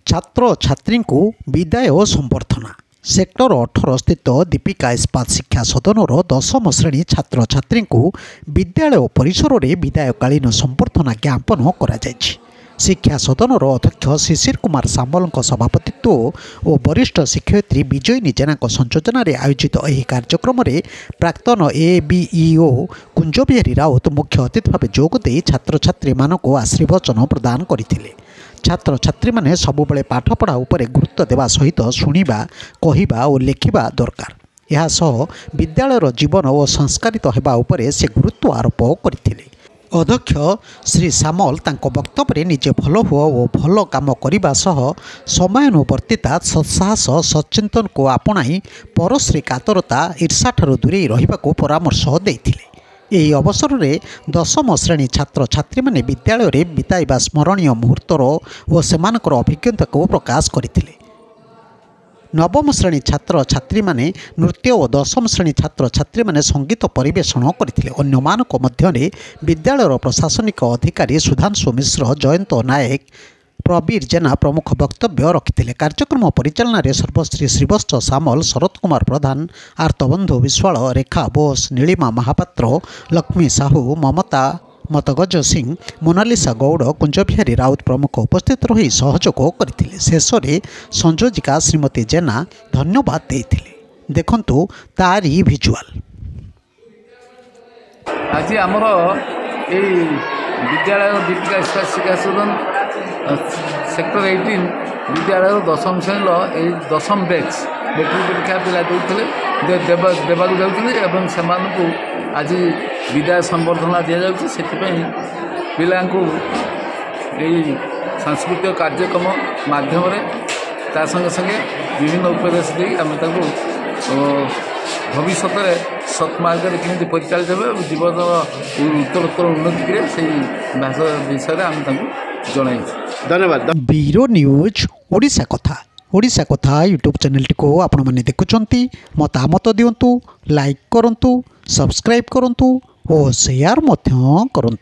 छात्र छात्री को विदाय और संबर्धना। सेक्टर 18 स्थित दीपिका इस्पात शिक्षा सदन 10म श्रेणी छात्र छात्री को विद्यालय परिसर में विदायकालीन संबर्धना ज्ञापन कर शिक्षा सदन अध्यक्ष शिशिर कुमार सामल सभापतित्व और वरिष्ठ शिक्षयित्री विजयिनी जेना संयोजन आयोजित यह कार्यक्रम में प्राक्तन एबीईओ कुंज बिहारी राउत मुख्य अतिथि भाव जोगदे छात्र छात्री मानक आशीर्वचन प्रदान करते। छात्र छात्री माने सबुबले पाठपढ़ा उपरे गुरुत्व देवा सहित शुणा कहवा और लेखिबा दरकार। यह सह विद्यालयर जीवन और संस्कारित होगा उपरे से गुरुत्व आरोप करथिले। अध्यक्ष श्री सामल तांको वक्तव्य निजे भल हुआ और भल काम करने सह समयानुवर्तिता सत्साहस सचिंतन को आपणाई परश्री कातरता ईर्षा ठारू दूरे रहिबाकू परामर्श देथिले। यही अवसर में 10म श्रेणी छात्र छात्री माने विद्यालय में बिताइबा स्मरणीय मुहूर्तर और सेमानकर अभिज्ञता को प्रकाश करथिले। 9म श्रेणी छात्र छात्री माने नृत्य और 10म श्रेणी छात्र छात्री माने संगीत परिवेषण करथिले। अन्यमानक मध्यरे विद्यालयर प्रशासनिक अधिकारी सुधांशु मिश्र जयंत नायक प्रवीर जेना प्रमुख वक्तव्य रखिथिले। कार्यक्रम परिचालन में सर्वश्री श्रीवत्स सामल शरद कुमार प्रधान आर्तबंधु विश्वाल रेखा बोस नीलिमा महापात्र लक्ष्मी साहू ममता मतगज सिंह मोनालिसा गौड़ कुंज बिहारी राउत प्रमुख उपस्थित रही सहयोग करथिले। शेष में संयोजिका श्रीमती जेना धन्यवाद देथिले। देखंतु तारी भिजुआल। आज आमर ए विद्यालय दीपिका इस्पात शिक्षा सदन सेक्टर 18 विद्यालय 10म श्रेणी 10म बैच मैट्रिक परीक्षा पिला देवाक जाते से आज विदाय संबर्धना दि जाऊँगी। से पिला सांस्कृतिक कार्यक्रम माध्यम संगे संगे विभिन्न उपदेश दे आम भविष्य में सत्मार्ग केमी परिचालित हो जीवन उत्तरोत्तर उन्नति करे से विषय आम जन। धन्यवाद। ब्यूरो न्यूज ओडिशा कथा यूट्यूब चैनल को आपण मैंने देखुंट मतामत दिंतु लाइक करूँ सब्सक्राइब करूँ और शेयर करूँ।